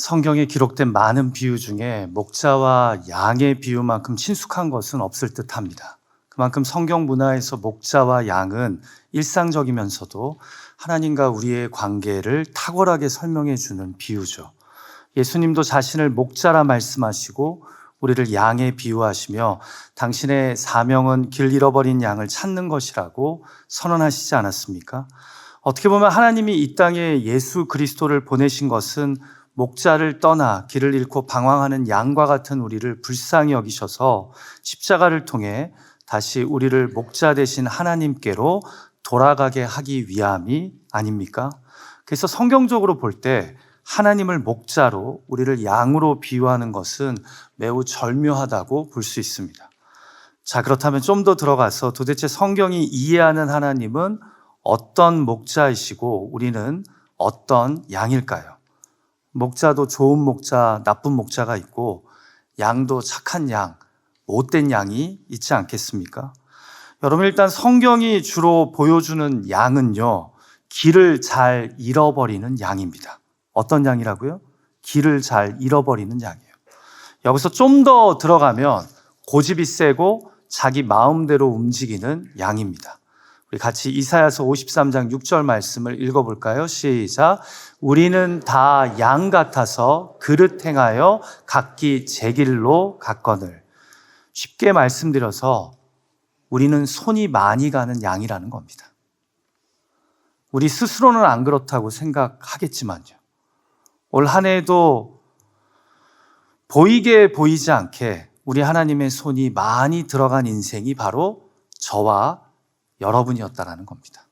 성경에 기록된 많은 비유 중에 목자와 양의 비유만큼 친숙한 것은 없을 듯합니다. 그만큼 성경 문화에서 목자와 양은 일상적이면서도 하나님과 우리의 관계를 탁월하게 설명해 주는 비유죠. 예수님도 자신을 목자라 말씀하시고 우리를 양에 비유하시며 당신의 사명은 길 잃어버린 양을 찾는 것이라고 선언하시지 않았습니까? 어떻게 보면 하나님이 이 땅에 예수 그리스도를 보내신 것은 목자를 떠나 길을 잃고 방황하는 양과 같은 우리를 불쌍히 여기셔서 십자가를 통해 다시 우리를 목자 되신 하나님께로 돌아가게 하기 위함이 아닙니까? 그래서 성경적으로 볼 때 하나님을 목자로 우리를 양으로 비유하는 것은 매우 절묘하다고 볼 수 있습니다. 자, 그렇다면 좀 더 들어가서 도대체 성경이 이해하는 하나님은 어떤 목자이시고 우리는 어떤 양일까요? 목자도 좋은 목자, 나쁜 목자가 있고 양도 착한 양, 못된 양이 있지 않겠습니까? 여러분, 일단 성경이 주로 보여주는 양은요, 길을 잘 잃어버리는 양입니다. 어떤 양이라고요? 길을 잘 잃어버리는 양이에요. 여기서 좀 더 들어가면 고집이 세고 자기 마음대로 움직이는 양입니다. 우리 같이 이사야서 53장 6절 말씀을 읽어볼까요? 시작. 우리는 다 양 같아서 그릇 행하여 각기 제 길로 갔거늘. 쉽게 말씀드려서 우리는 손이 많이 가는 양이라는 겁니다. 우리 스스로는 안 그렇다고 생각하겠지만요. 올 한 해에도 보이게 보이지 않게 우리 하나님의 손이 많이 들어간 인생이 바로 저와 여러분이었다라는 겁니다.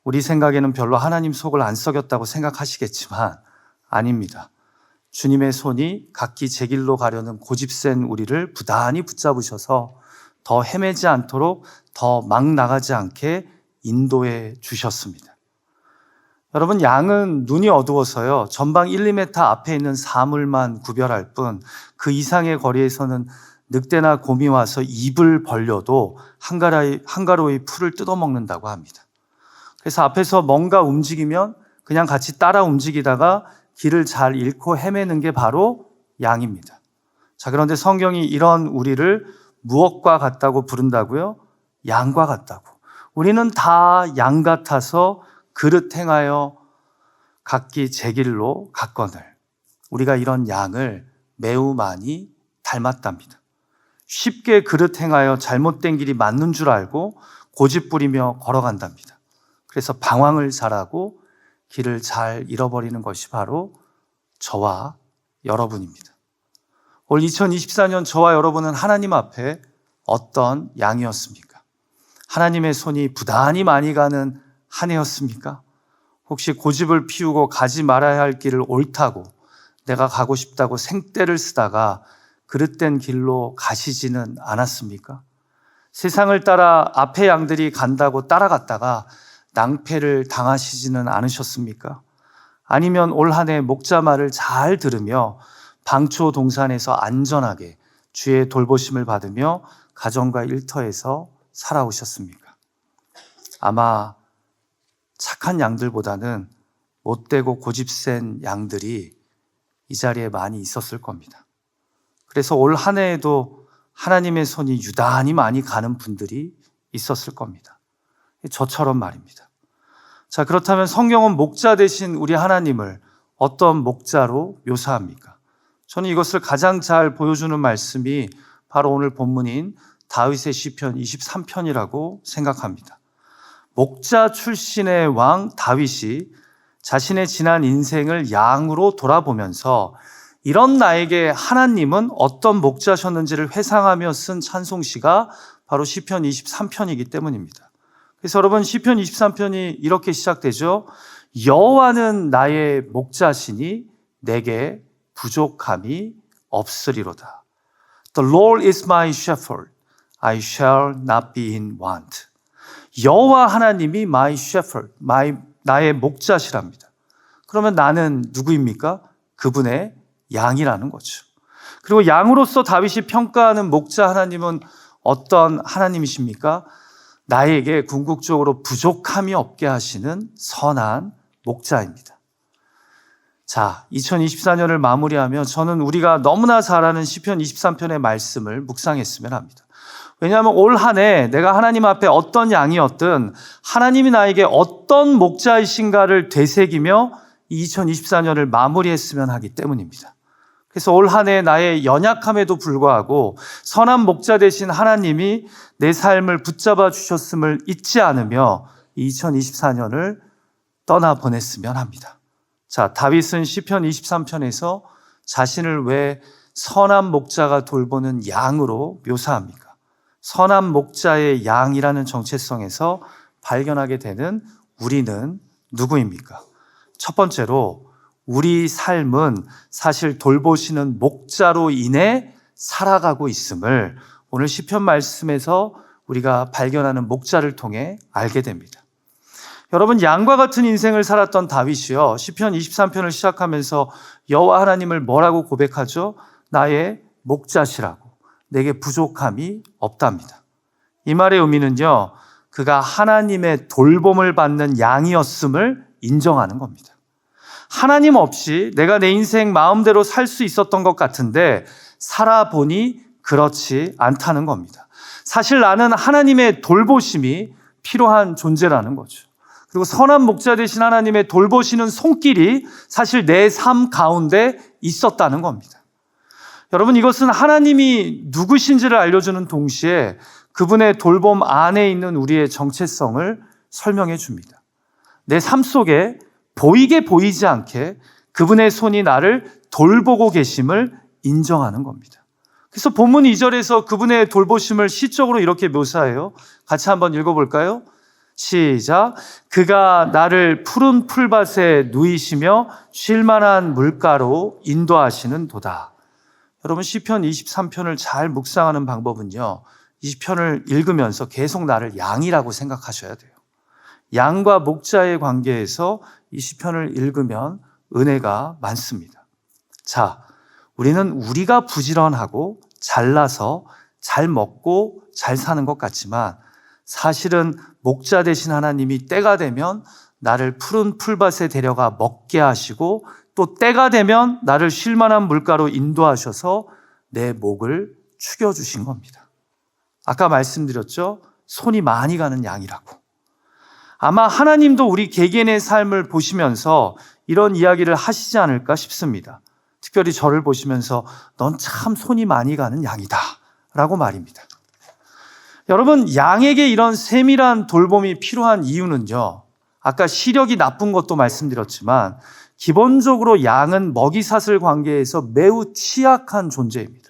우리 생각에는 별로 하나님 속을 안 썩였다고 생각하시겠지만 아닙니다. 주님의 손이 각기 제 길로 가려는 고집센 우리를 부단히 붙잡으셔서 더 헤매지 않도록 더 막 나가지 않게 인도해 주셨습니다. 여러분, 양은 눈이 어두워서요, 전방 1, 2m 앞에 있는 사물만 구별할 뿐 그 이상의 거리에서는 늑대나 곰이 와서 입을 벌려도 한가로이 풀을 뜯어먹는다고 합니다. 그래서 앞에서 뭔가 움직이면 그냥 같이 따라 움직이다가 길을 잘 잃고 헤매는 게 바로 양입니다. 자, 그런데 성경이 이런 우리를 무엇과 같다고 부른다고요? 양과 같다고. 우리는 다 양 같아서 그릇 행하여 각기 제 길로 갔거늘. 우리가 이런 양을 매우 많이 닮았답니다. 쉽게 그릇 행하여 잘못된 길이 맞는 줄 알고 고집 부리며 걸어간답니다. 그래서 방황을 잘하고 길을 잘 잃어버리는 것이 바로 저와 여러분입니다. 올 2024년 저와 여러분은 하나님 앞에 어떤 양이었습니까? 하나님의 손이 부단히 많이 가는 한 해였습니까? 혹시 고집을 피우고 가지 말아야 할 길을 옳다고 내가 가고 싶다고 생떼를 쓰다가 그릇된 길로 가시지는 않았습니까? 세상을 따라 앞에 양들이 간다고 따라갔다가 낭패를 당하시지는 않으셨습니까? 아니면 올 한 해 목자 말을 잘 들으며 방초 동산에서 안전하게 주의 돌보심을 받으며 가정과 일터에서 살아오셨습니까? 아마 착한 양들보다는 못되고 고집센 양들이 이 자리에 많이 있었을 겁니다. 그래서 올 한 해에도 하나님의 손이 유단히 많이 가는 분들이 있었을 겁니다. 저처럼 말입니다. 자, 그렇다면 성경은 목자 되신 우리 하나님을 어떤 목자로 묘사합니까? 저는 이것을 가장 잘 보여주는 말씀이 바로 오늘 본문인 다윗의 시편 23편이라고 생각합니다. 목자 출신의 왕 다윗이 자신의 지난 인생을 양으로 돌아보면서 이런 나에게 하나님은 어떤 목자셨는지를 회상하며 쓴 찬송시가 바로 시편 23편이기 때문입니다. 그래서 여러분, 시편 23편이 이렇게 시작되죠. 여호와는 나의 목자시니 내게 부족함이 없으리로다. The Lord is my shepherd. I shall not be in want. 여호와 하나님이 my shepherd, 나의 목자시랍니다. 그러면 나는 누구입니까? 그분의 양이라는 거죠. 그리고 양으로서 다윗이 평가하는 목자 하나님은 어떤 하나님이십니까? 나에게 궁극적으로 부족함이 없게 하시는 선한 목자입니다. 자, 2024년을 마무리하며 저는 우리가 너무나 잘 아는 시편 23편의 말씀을 묵상했으면 합니다. 왜냐하면 올 한 해 내가 하나님 앞에 어떤 양이었든 하나님이 나에게 어떤 목자이신가를 되새기며 2024년을 마무리했으면 하기 때문입니다. 그래서 올 한 해 나의 연약함에도 불구하고 선한 목자 되신 하나님이 내 삶을 붙잡아 주셨음을 잊지 않으며 2024년을 떠나보냈으면 합니다. 자, 다윗은 시편 23편에서 자신을 왜 선한 목자가 돌보는 양으로 묘사합니까? 선한 목자의 양이라는 정체성에서 발견하게 되는 우리는 누구입니까? 첫 번째로 우리 삶은 사실 돌보시는 목자로 인해 살아가고 있음을 오늘 시편 말씀에서 우리가 발견하는 목자를 통해 알게 됩니다. 여러분, 양과 같은 인생을 살았던 다윗이요, 시편 23편을 시작하면서 여호와 하나님을 뭐라고 고백하죠? 나의 목자시라고, 내게 부족함이 없답니다. 이 말의 의미는요, 그가 하나님의 돌봄을 받는 양이었음을 인정하는 겁니다. 하나님 없이 내가 내 인생 마음대로 살 수 있었던 것 같은데 살아보니 그렇지 않다는 겁니다. 사실 나는 하나님의 돌보심이 필요한 존재라는 거죠. 그리고 선한 목자 되신 하나님의 돌보시는 손길이 사실 내 삶 가운데 있었다는 겁니다. 여러분, 이것은 하나님이 누구신지를 알려주는 동시에 그분의 돌봄 안에 있는 우리의 정체성을 설명해 줍니다. 내 삶 속에 보이게 보이지 않게 그분의 손이 나를 돌보고 계심을 인정하는 겁니다. 그래서 본문 2절에서 그분의 돌보심을 시적으로 이렇게 묘사해요. 같이 한번 읽어볼까요? 시작. 그가 나를 푸른 풀밭에 누이시며 쉴만한 물가로 인도하시는 도다. 여러분, 시편 23편을 잘 묵상하는 방법은요, 이 편을 읽으면서 계속 나를 양이라고 생각하셔야 돼요. 양과 목자의 관계에서 이 시편을 읽으면 은혜가 많습니다. 자, 우리는 우리가 부지런하고 잘나서 잘 먹고 잘 사는 것 같지만 사실은 목자 되신 하나님이 때가 되면 나를 푸른 풀밭에 데려가 먹게 하시고 또 때가 되면 나를 쉴만한 물가로 인도하셔서 내 목을 축여주신 겁니다. 아까 말씀드렸죠? 손이 많이 가는 양이라고. 아마 하나님도 우리 개개인의 삶을 보시면서 이런 이야기를 하시지 않을까 싶습니다. 특별히 저를 보시면서 넌 참 손이 많이 가는 양이다 라고 말입니다. 여러분, 양에게 이런 세밀한 돌봄이 필요한 이유는요, 아까 시력이 나쁜 것도 말씀드렸지만 기본적으로 양은 먹이사슬 관계에서 매우 취약한 존재입니다.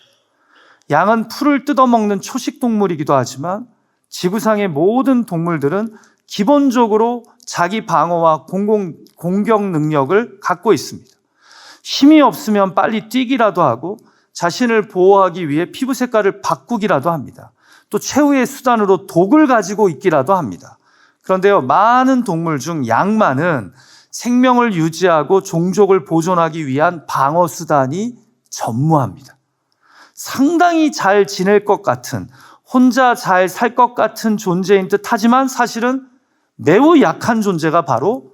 양은 풀을 뜯어먹는 초식동물이기도 하지만 지구상의 모든 동물들은 기본적으로 자기 방어와 공격 능력을 갖고 있습니다. 힘이 없으면 빨리 뛰기라도 하고 자신을 보호하기 위해 피부 색깔을 바꾸기라도 합니다. 또 최후의 수단으로 독을 가지고 있기라도 합니다. 그런데요, 많은 동물 중 양만은 생명을 유지하고 종족을 보존하기 위한 방어 수단이 전무합니다. 상당히 잘 지낼 것 같은, 혼자 잘 살 것 같은 존재인 듯 하지만 사실은 매우 약한 존재가 바로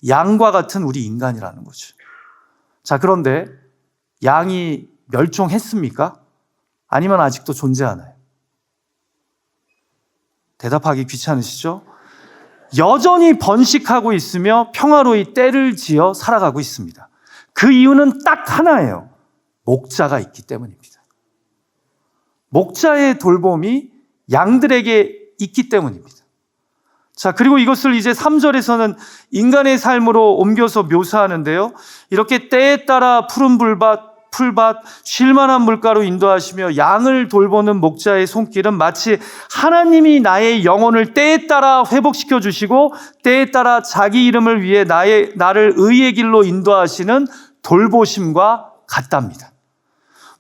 양과 같은 우리 인간이라는 거죠. 자, 그런데 양이 멸종했습니까? 아니면 아직도 존재하나요? 대답하기 귀찮으시죠? 여전히 번식하고 있으며 평화로이 때를 지어 살아가고 있습니다. 그 이유는 딱 하나예요. 목자가 있기 때문입니다. 목자의 돌봄이 양들에게 있기 때문입니다. 자, 그리고 이것을 이제 3절에서는 인간의 삶으로 옮겨서 묘사하는데요. 이렇게 때에 따라 푸른 풀밭, 쉴만한 물가로 인도하시며 양을 돌보는 목자의 손길은 마치 하나님이 나의 영혼을 때에 따라 회복시켜 주시고 때에 따라 자기 이름을 위해 나를 의의 길로 인도하시는 돌보심과 같답니다.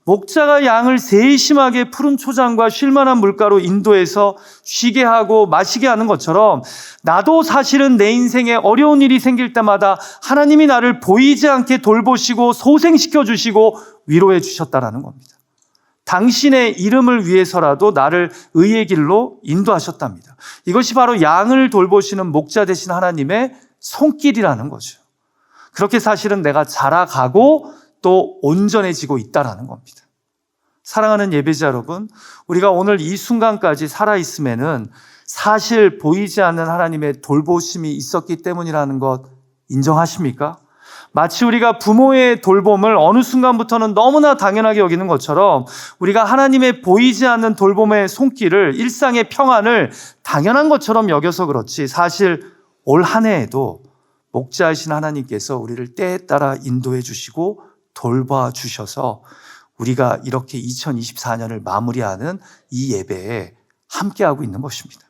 목자가 양을 세심하게 푸른 초장과 쉴만한 물가로 인도해서 쉬게 하고 마시게 하는 것처럼 나도 사실은 내 인생에 어려운 일이 생길 때마다 하나님이 나를 보이지 않게 돌보시고 소생시켜 주시고 위로해 주셨다는 겁니다. 당신의 이름을 위해서라도 나를 의의 길로 인도하셨답니다. 이것이 바로 양을 돌보시는 목자 되신 하나님의 손길이라는 거죠. 그렇게 사실은 내가 자라가고 또 온전해지고 있다라는 겁니다. 사랑하는 예배자 여러분, 우리가 오늘 이 순간까지 살아있음에는 사실 보이지 않는 하나님의 돌보심이 있었기 때문이라는 것 인정하십니까? 마치 우리가 부모의 돌봄을 어느 순간부터는 너무나 당연하게 여기는 것처럼 우리가 하나님의 보이지 않는 돌봄의 손길을, 일상의 평안을 당연한 것처럼 여겨서 그렇지, 사실 올 한 해에도 목자이신 하나님께서 우리를 때에 따라 인도해 주시고 돌봐 주셔서 우리가 이렇게 2024년을 마무리하는 이 예배에 함께하고 있는 것입니다.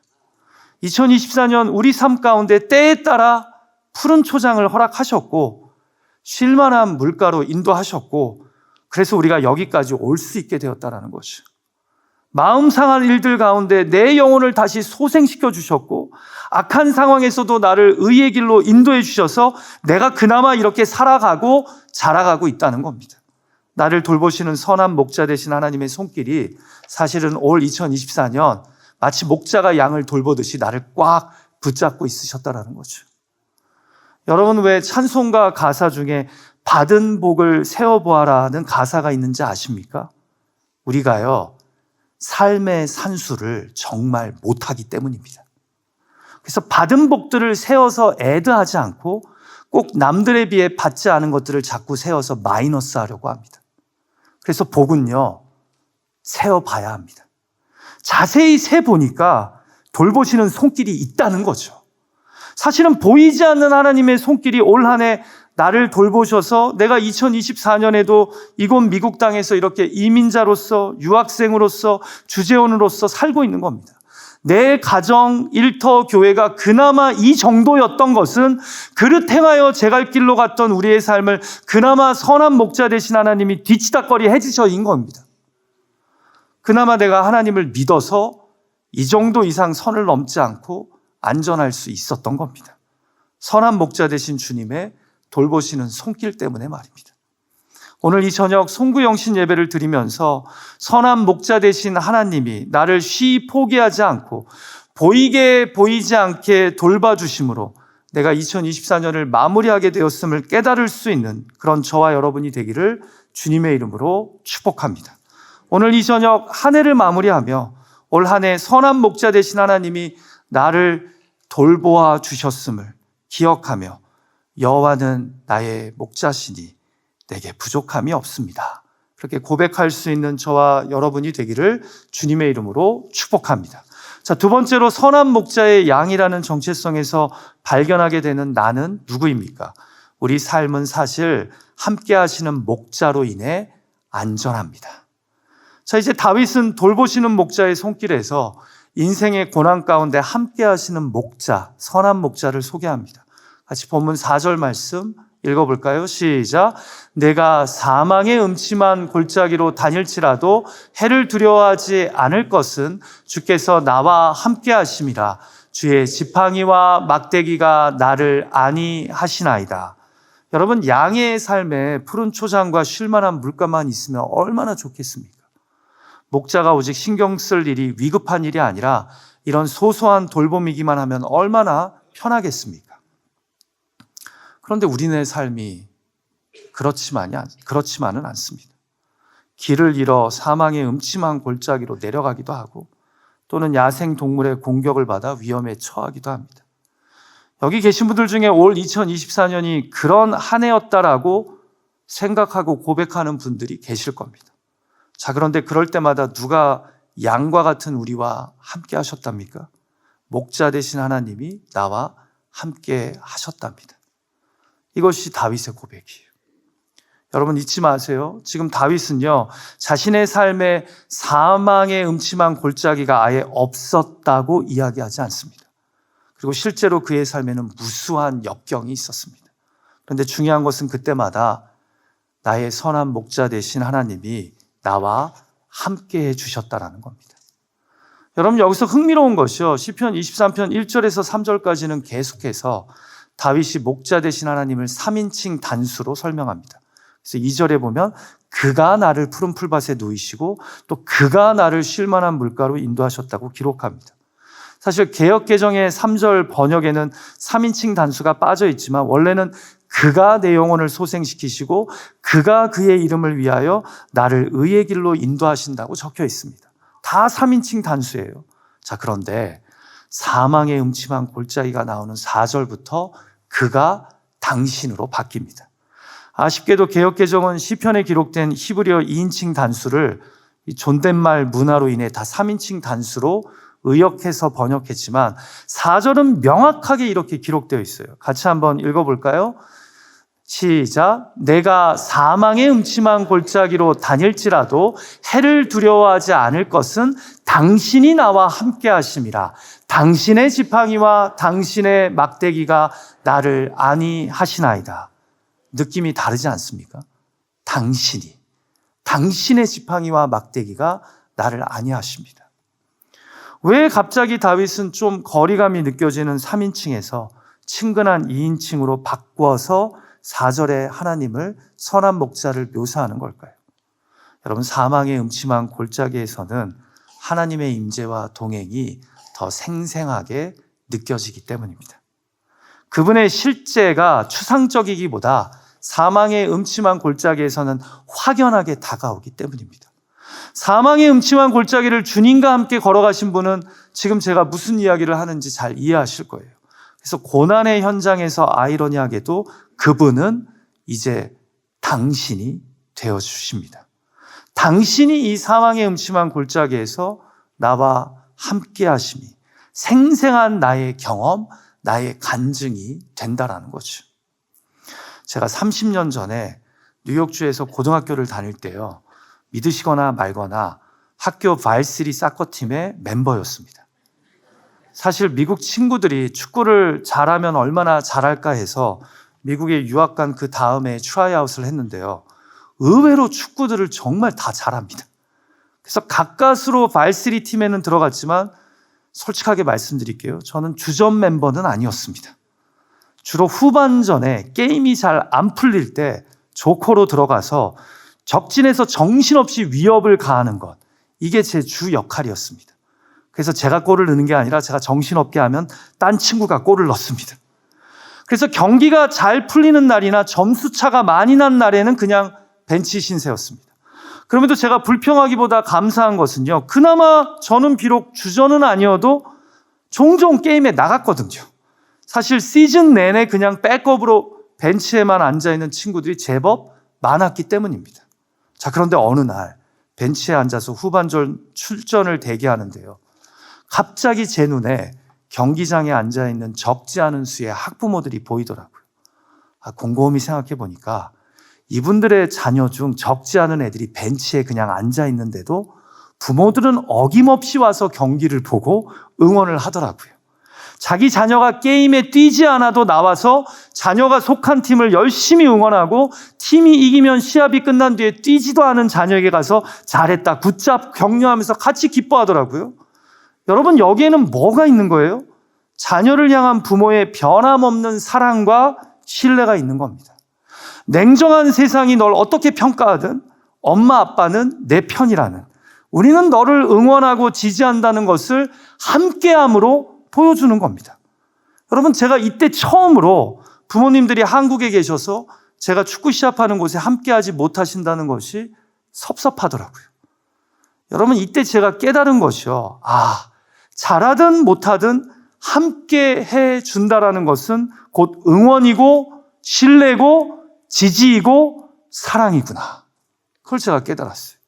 2024년 우리 삶 가운데 때에 따라 푸른 초장을 허락하셨고 쉴만한 물가로 인도하셨고, 그래서 우리가 여기까지 올 수 있게 되었다는 것이죠. 마음 상한 일들 가운데 내 영혼을 다시 소생시켜 주셨고, 악한 상황에서도 나를 의의 길로 인도해 주셔서 내가 그나마 이렇게 살아가고 자라가고 있다는 겁니다. 나를 돌보시는 선한 목자 되신 하나님의 손길이 사실은 올 2024년 마치 목자가 양을 돌보듯이 나를 꽉 붙잡고 있으셨다는 거죠. 여러분, 왜 찬송가 가사 중에 받은 복을 세어보아라는 가사가 있는지 아십니까? 우리가요, 삶의 산수를 정말 못하기 때문입니다. 그래서 받은 복들을 세어서 애드하지 않고 꼭 남들에 비해 받지 않은 것들을 자꾸 세어서 마이너스 하려고 합니다. 그래서 복은요, 세어봐야 합니다. 자세히 세보니까 돌보시는 손길이 있다는 거죠. 사실은 보이지 않는 하나님의 손길이 올 한 해 나를 돌보셔서 내가 2024년에도 이곳 미국 땅에서 이렇게 이민자로서, 유학생으로서, 주재원으로서 살고 있는 겁니다. 내 가정, 일터, 교회가 그나마 이 정도였던 것은 그릇 행하여 제 갈 길로 갔던 우리의 삶을 그나마 선한 목자 되신 하나님이 뒤치다꺼리 해주셔인 겁니다. 그나마 내가 하나님을 믿어서 이 정도 이상 선을 넘지 않고 안전할 수 있었던 겁니다. 선한 목자 되신 주님의 돌보시는 손길 때문에 말입니다. 오늘 이 저녁 송구영신 예배를 드리면서 선한 목자 되신 하나님이 나를 쉬이 포기하지 않고 보이게 보이지 않게 돌봐주심으로 내가 2024년을 마무리하게 되었음을 깨달을 수 있는 그런 저와 여러분이 되기를 주님의 이름으로 축복합니다. 오늘 이 저녁 한 해를 마무리하며 올 한 해 선한 목자 되신 하나님이 나를 돌보아 주셨음을 기억하며 여호와는 나의 목자시니 내게 부족함이 없습니다. 그렇게 고백할 수 있는 저와 여러분이 되기를 주님의 이름으로 축복합니다. 자, 두 번째로 선한 목자의 양이라는 정체성에서 발견하게 되는 나는 누구입니까? 우리 삶은 사실 함께 하시는 목자로 인해 안전합니다. 자, 이제 다윗은 돌보시는 목자의 손길에서 인생의 고난 가운데 함께 하시는 목자, 선한 목자를 소개합니다. 같이 본문 4절 말씀 읽어볼까요? 시작. 내가 사망의 음침한 골짜기로 다닐지라도 해를 두려워하지 않을 것은 주께서 나와 함께 하심이라. 주의 지팡이와 막대기가 나를 안위하시나이다. 여러분, 양의 삶에 푸른 초장과 쉴만한 물가만 있으면 얼마나 좋겠습니까? 목자가 오직 신경 쓸 일이 위급한 일이 아니라 이런 소소한 돌봄이기만 하면 얼마나 편하겠습니까? 그런데 우리네 삶이 그렇지만은 않습니다. 길을 잃어 사망의 음침한 골짜기로 내려가기도 하고 또는 야생 동물의 공격을 받아 위험에 처하기도 합니다. 여기 계신 분들 중에 올 2024년이 그런 한 해였다라고 생각하고 고백하는 분들이 계실 겁니다. 자, 그런데 그럴 때마다 누가 양과 같은 우리와 함께 하셨답니까? 목자 되신 하나님이 나와 함께 하셨답니다. 이것이 다윗의 고백이에요. 여러분 잊지 마세요. 지금 다윗은요, 자신의 삶에 사망의 음침한 골짜기가 아예 없었다고 이야기하지 않습니다. 그리고 실제로 그의 삶에는 무수한 역경이 있었습니다. 그런데 중요한 것은 그때마다 나의 선한 목자 되신 하나님이 나와 함께 해주셨다는 겁니다. 여러분, 여기서 흥미로운 것이요, 시편 23편 1절에서 3절까지는 계속해서 다윗이 목자 되신 하나님을 3인칭 단수로 설명합니다. 그래서 2절에 보면 그가 나를 푸른 풀밭에 누이시고 또 그가 나를 쉴만한 물가로 인도하셨다고 기록합니다. 사실 개역개정의 3절 번역에는 3인칭 단수가 빠져 있지만 원래는 그가 내 영혼을 소생시키시고 그가 그의 이름을 위하여 나를 의의 길로 인도하신다고 적혀 있습니다. 다 3인칭 단수예요. 자, 그런데 사망의 음침한 골짜기가 나오는 4절부터 그가 당신으로 바뀝니다. 아쉽게도 개역개정은 시편에 기록된 히브리어 2인칭 단수를 존댓말 문화로 인해 다 3인칭 단수로 의역해서 번역했지만 4절은 명확하게 이렇게 기록되어 있어요. 같이 한번 읽어볼까요? 시작. 내가 사망의 음침한 골짜기로 다닐지라도 해를 두려워하지 않을 것은 당신이 나와 함께 하심이라. 당신의 지팡이와 당신의 막대기가 나를 안위하시나이다. 느낌이 다르지 않습니까? 당신의 지팡이와 막대기가 나를 안위하십니다. 왜 갑자기 다윗은 좀 거리감이 느껴지는 3인칭에서 친근한 2인칭으로 바꿔서 4절에 하나님을 선한 목자를 묘사하는 걸까요? 여러분, 사망의 음침한 골짜기에서는 하나님의 임재와 동행이 더 생생하게 느껴지기 때문입니다. 그분의 실제가 추상적이기보다 사망의 음침한 골짜기에서는 확연하게 다가오기 때문입니다. 사망의 음침한 골짜기를 주님과 함께 걸어가신 분은 지금 제가 무슨 이야기를 하는지 잘 이해하실 거예요. 그래서 고난의 현장에서 아이러니하게도 그분은 이제 당신이 되어주십니다. 당신이 이 사망의 음침한 골짜기에서 나와 함께 하심이 생생한 나의 경험, 나의 간증이 된다라는 거죠. 제가 30년 전에 뉴욕주에서 고등학교를 다닐 때요, 믿으시거나 말거나 학교 바이스리 사커팀의 멤버였습니다. 사실 미국 친구들이 축구를 잘하면 얼마나 잘할까 해서 미국에 유학 간 그 다음에 트라이아웃을 했는데요, 의외로 축구들을 정말 다 잘합니다. 그래서 가까스로 바이스리 팀에는 들어갔지만 솔직하게 말씀드릴게요, 저는 주전 멤버는 아니었습니다. 주로 후반전에 게임이 잘 안 풀릴 때 조커로 들어가서 적진에서 정신없이 위협을 가하는 것, 이게 제 주 역할이었습니다. 그래서 제가 골을 넣는 게 아니라 제가 정신없게 하면 딴 친구가 골을 넣습니다. 그래서 경기가 잘 풀리는 날이나 점수차가 많이 난 날에는 그냥 벤치 신세였습니다. 그럼에도 제가 불평하기보다 감사한 것은요, 그나마 저는 비록 주전은 아니어도 종종 게임에 나갔거든요. 사실 시즌 내내 그냥 백업으로 벤치에만 앉아있는 친구들이 제법 많았기 때문입니다. 자, 그런데 어느 날 벤치에 앉아서 후반전 출전을 대기하는데요, 갑자기 제 눈에 경기장에 앉아있는 적지 않은 수의 학부모들이 보이더라고요. 곰곰이 생각해 보니까 이분들의 자녀 중 적지 않은 애들이 벤치에 그냥 앉아있는데도 부모들은 어김없이 와서 경기를 보고 응원을 하더라고요. 자기 자녀가 게임에 뛰지 않아도 나와서 자녀가 속한 팀을 열심히 응원하고 팀이 이기면 시합이 끝난 뒤에 뛰지도 않은 자녀에게 가서 잘했다, 굿잡 격려하면서 같이 기뻐하더라고요. 여러분, 여기에는 뭐가 있는 거예요? 자녀를 향한 부모의 변함없는 사랑과 신뢰가 있는 겁니다. 냉정한 세상이 널 어떻게 평가하든 엄마 아빠는 내 편이라는, 우리는 너를 응원하고 지지한다는 것을 함께함으로 보여주는 겁니다. 여러분, 제가 이때 처음으로 부모님들이 한국에 계셔서 제가 축구 시합하는 곳에 함께하지 못하신다는 것이 섭섭하더라고요. 여러분, 이때 제가 깨달은 것이요, 잘하든 못하든 함께 해준다라는 것은 곧 응원이고 신뢰고 지지이고 사랑이구나. 그걸 제가 깨달았어요.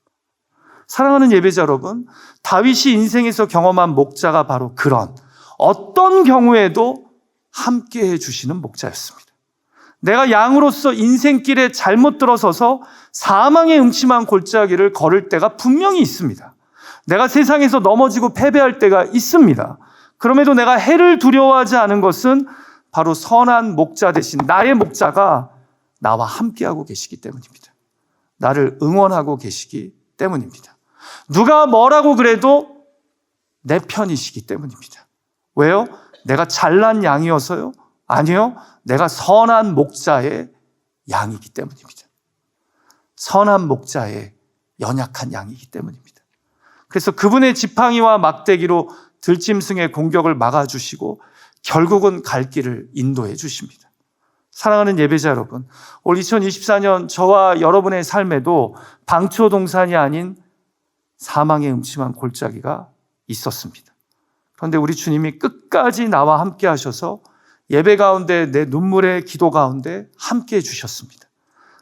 사랑하는 예배자 여러분, 다윗이 인생에서 경험한 목자가 바로 그런 어떤 경우에도 함께 해주시는 목자였습니다. 내가 양으로서 인생길에 잘못 들어서서 사망의 음침한 골짜기를 걸을 때가 분명히 있습니다. 내가 세상에서 넘어지고 패배할 때가 있습니다. 그럼에도 내가 해를 두려워하지 않은 것은 바로 선한 목자 대신 나의 목자가 나와 함께하고 계시기 때문입니다. 나를 응원하고 계시기 때문입니다. 누가 뭐라고 그래도 내 편이시기 때문입니다. 왜요? 내가 잘난 양이어서요? 아니요. 내가 선한 목자의 양이기 때문입니다. 선한 목자의 연약한 양이기 때문입니다. 그래서 그분의 지팡이와 막대기로 들짐승의 공격을 막아주시고 결국은 갈 길을 인도해 주십니다. 사랑하는 예배자 여러분, 올 2024년 저와 여러분의 삶에도 방초동산이 아닌 사망의 음침한 골짜기가 있었습니다. 그런데 우리 주님이 끝까지 나와 함께 하셔서 예배 가운데, 내 눈물의 기도 가운데 함께 해주셨습니다.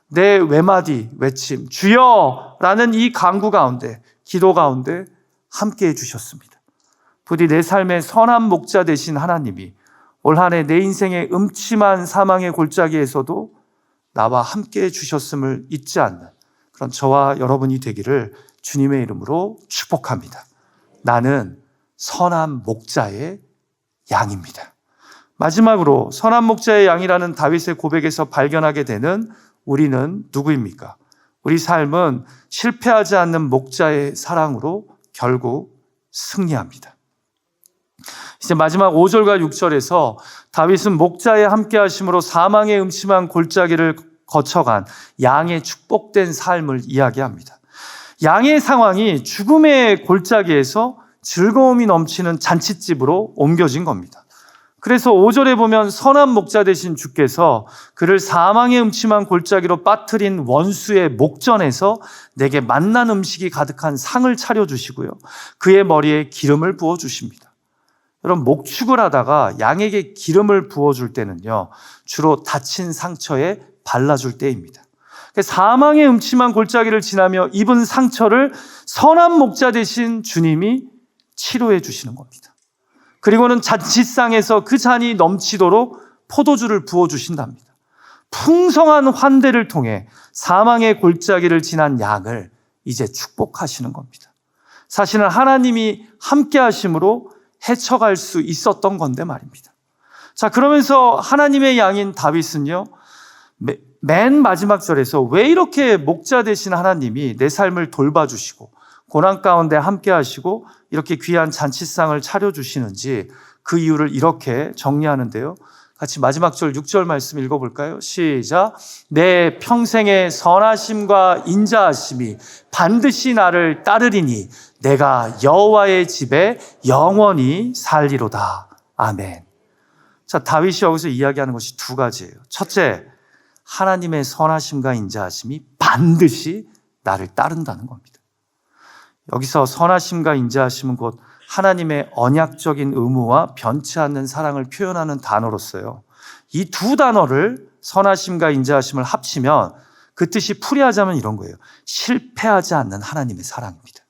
내 외마디 외침, 주여! 라는 이 간구 가운데, 기도 가운데 함께 해주셨습니다. 부디 내 삶의 선한 목자 되신 하나님이 올 한 해 내 인생의 음침한 사망의 골짜기에서도 나와 함께 해주셨음을 잊지 않는 그런 저와 여러분이 되기를 주님의 이름으로 축복합니다. 나는 선한 목자의 양입니다. 마지막으로 선한 목자의 양이라는 다윗의 고백에서 발견하게 되는 우리는 누구입니까? 우리 삶은 실패하지 않는 목자의 사랑으로 결국 승리합니다. 이제 마지막 5절과 6절에서 다윗은 목자의 함께 하심으로 사망의 음침한 골짜기를 거쳐간 양의 축복된 삶을 이야기합니다. 양의 상황이 죽음의 골짜기에서 즐거움이 넘치는 잔칫집으로 옮겨진 겁니다. 그래서 5절에 보면 선한 목자 되신 주께서 그를 사망의 음침한 골짜기로 빠뜨린 원수의 목전에서 내게 맛난 음식이 가득한 상을 차려주시고요, 그의 머리에 기름을 부어주십니다. 여러분, 목축을 하다가 양에게 기름을 부어줄 때는요, 주로 다친 상처에 발라줄 때입니다. 사망의 음침한 골짜기를 지나며 입은 상처를 선한 목자 되신 주님이 치료해 주시는 겁니다. 그리고는 잔치상에서 그 잔이 넘치도록 포도주를 부어주신답니다. 풍성한 환대를 통해 사망의 골짜기를 지난 양을 이제 축복하시는 겁니다. 사실은 하나님이 함께 하심으로 헤쳐갈 수 있었던 건데 말입니다. 자, 그러면서 하나님의 양인 다윗은요, 맨 마지막 절에서 왜 이렇게 목자 되신 하나님이 내 삶을 돌봐주시고 고난 가운데 함께 하시고 이렇게 귀한 잔치상을 차려주시는지 그 이유를 이렇게 정리하는데요. 같이 마지막 절 6절 말씀 읽어볼까요? 시작. 내 평생의 선하심과 인자하심이 반드시 나를 따르리니 내가 여호와의 집에 영원히 살리로다. 아멘. 자, 다윗이 여기서 이야기하는 것이 두 가지예요. 첫째, 하나님의 선하심과 인자하심이 반드시 나를 따른다는 겁니다. 여기서 선하심과 인자하심은 곧 하나님의 언약적인 의무와 변치 않는 사랑을 표현하는 단어로서요, 이 두 단어를 선하심과 인자하심을 합치면 그 뜻이 풀이하자면 이런 거예요. 실패하지 않는 하나님의 사랑입니다.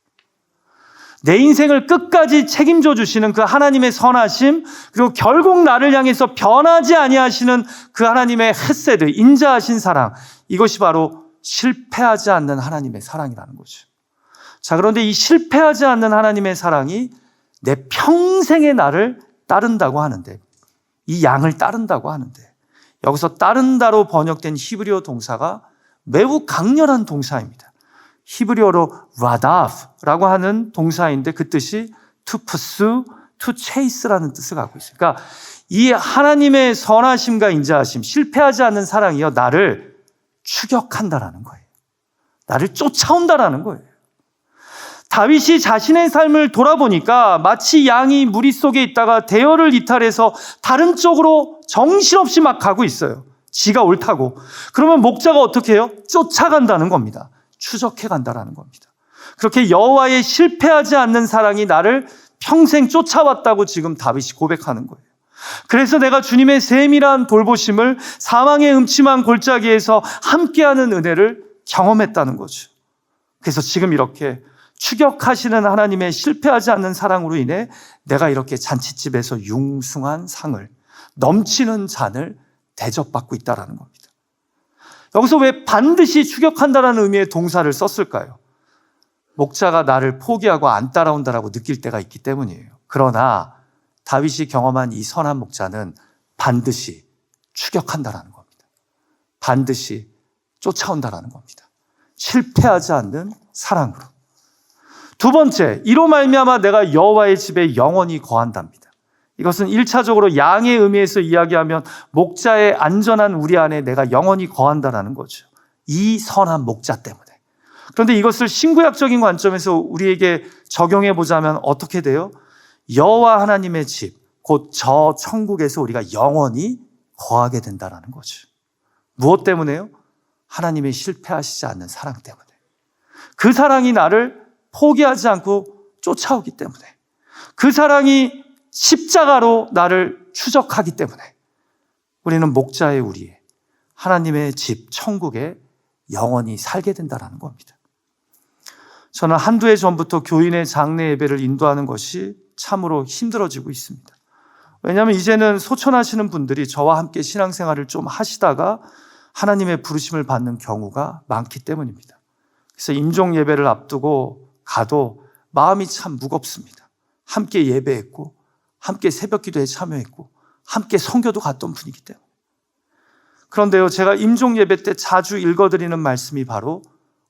내 인생을 끝까지 책임져 주시는 그 하나님의 선하심, 그리고 결국 나를 향해서 변하지 아니하시는 그 하나님의 헤세드, 인자하신 사랑, 이것이 바로 실패하지 않는 하나님의 사랑이라는 거죠. 자, 그런데 이 실패하지 않는 하나님의 사랑이 내 평생의 나를 따른다고 하는데, 이 양을 따른다고 하는데, 여기서 따른다로 번역된 히브리어 동사가 매우 강렬한 동사입니다. 히브리어로 라다프라고 하는 동사인데 그 뜻이 to pursue, to chase라는 뜻을 갖고 있어요. 그러니까 이 하나님의 선하심과 인자하심, 실패하지 않는 사랑이요, 나를 추격한다라는 거예요. 나를 쫓아온다라는 거예요. 다윗이 자신의 삶을 돌아보니까 마치 양이 무리 속에 있다가 대열을 이탈해서 다른 쪽으로 정신없이 막 가고 있어요. 지가 옳다고. 그러면 목자가 어떻게 해요? 쫓아간다는 겁니다. 추적해 간다는 겁니다. 그렇게 여호와의 실패하지 않는 사랑이 나를 평생 쫓아왔다고 지금 다윗이 고백하는 거예요. 그래서 내가 주님의 세밀한 돌보심을 사망의 음침한 골짜기에서 함께하는 은혜를 경험했다는 거죠. 그래서 지금 이렇게 추격하시는 하나님의 실패하지 않는 사랑으로 인해 내가 이렇게 잔치집에서 융숭한 상을, 넘치는 잔을 대접받고 있다는 겁니다. 여기서 왜 반드시 추격한다는 의미의 동사를 썼을까요? 목자가 나를 포기하고 안 따라온다라고 느낄 때가 있기 때문이에요. 그러나 다윗이 경험한 이 선한 목자는 반드시 추격한다는 겁니다. 반드시 쫓아온다는 겁니다. 실패하지 않는 사랑으로. 두 번째, 이로 말미암아 내가 여호와의 집에 영원히 거한답니다. 이것은 1차적으로 양의 의미에서 이야기하면 목자의 안전한 우리 안에 내가 영원히 거한다는 거죠. 이 선한 목자 때문에. 그런데 이것을 신구약적인 관점에서 우리에게 적용해 보자면 어떻게 돼요? 여호와 하나님의 집, 곧 저 천국에서 우리가 영원히 거하게 된다는 거죠. 무엇 때문에요? 하나님의 실패하시지 않는 사랑 때문에. 그 사랑이 나를 포기하지 않고 쫓아오기 때문에. 그 사랑이 십자가로 나를 추적하기 때문에 우리는 목자의 우리에 하나님의 집 천국에 영원히 살게 된다는 겁니다. 저는 한두 해 전부터 교인의 장례 예배를 인도하는 것이 참으로 힘들어지고 있습니다. 왜냐하면 이제는 소천하시는 분들이 저와 함께 신앙생활을 좀 하시다가 하나님의 부르심을 받는 경우가 많기 때문입니다. 그래서 임종 예배를 앞두고 가도 마음이 참 무겁습니다. 함께 예배했고 함께 새벽기도에 참여했고 함께 선교도 갔던 분이기 때문에. 그런데요, 제가 임종 예배 때 자주 읽어드리는 말씀이 바로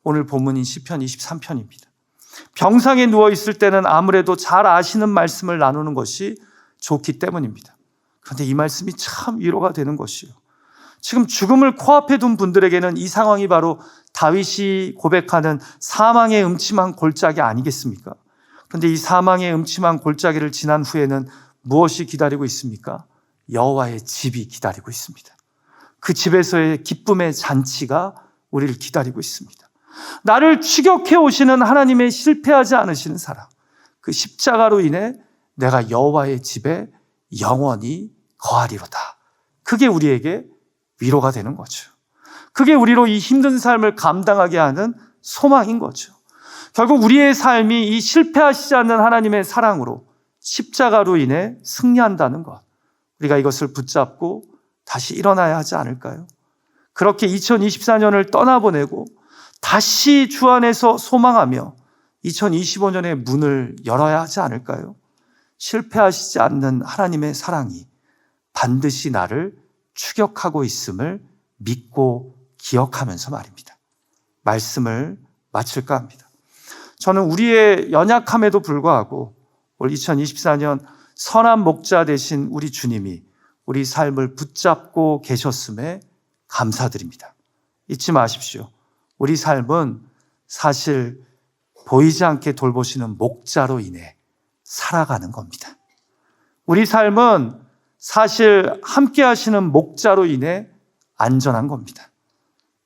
오늘 본문인 시편 23편입니다. 병상에 누워있을 때는 아무래도 잘 아시는 말씀을 나누는 것이 좋기 때문입니다. 그런데 이 말씀이 참 위로가 되는 것이요. 지금 죽음을 코앞에 둔 분들에게는 이 상황이 바로 다윗이 고백하는 사망의 음침한 골짜기 아니겠습니까? 그런데 이 사망의 음침한 골짜기를 지난 후에는 무엇이 기다리고 있습니까? 여호와의 집이 기다리고 있습니다. 그 집에서의 기쁨의 잔치가 우리를 기다리고 있습니다. 나를 추격해 오시는 하나님의 실패하지 않으시는 사랑, 그 십자가로 인해 내가 여호와의 집에 영원히 거하리로다. 그게 우리에게 위로가 되는 거죠. 그게 우리로 이 힘든 삶을 감당하게 하는 소망인 거죠. 결국 우리의 삶이 이 실패하시지 않는 하나님의 사랑으로 십자가로 인해 승리한다는 것, 우리가 이것을 붙잡고 다시 일어나야 하지 않을까요? 그렇게 2024년을 떠나보내고 다시 주 안에서 소망하며 2025년의 문을 열어야 하지 않을까요? 실패하시지 않는 하나님의 사랑이 반드시 나를 추격하고 있음을 믿고 기억하면서 말입니다. 말씀을 마칠까 합니다. 저는 우리의 연약함에도 불구하고 올 2024년 선한 목자 되신 우리 주님이 우리 삶을 붙잡고 계셨음에 감사드립니다. 잊지 마십시오. 우리 삶은 사실 보이지 않게 돌보시는 목자로 인해 살아가는 겁니다. 우리 삶은 사실 함께 하시는 목자로 인해 안전한 겁니다.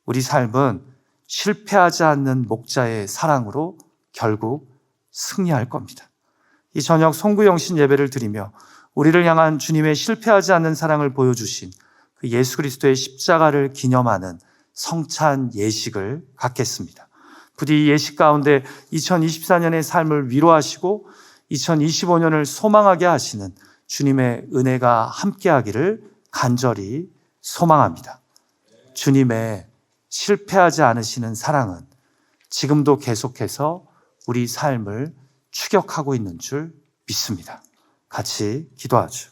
우리 삶은 실패하지 않는 목자의 사랑으로 결국 승리할 겁니다. 이 저녁 송구영신 예배를 드리며 우리를 향한 주님의 실패하지 않는 사랑을 보여주신 그 예수 그리스도의 십자가를 기념하는 성찬 예식을 갖겠습니다. 부디 이 예식 가운데 2024년의 삶을 위로하시고 2025년을 소망하게 하시는 주님의 은혜가 함께하기를 간절히 소망합니다. 주님의 실패하지 않으시는 사랑은 지금도 계속해서 우리 삶을 추격하고 있는 줄 믿습니다. 같이 기도하죠.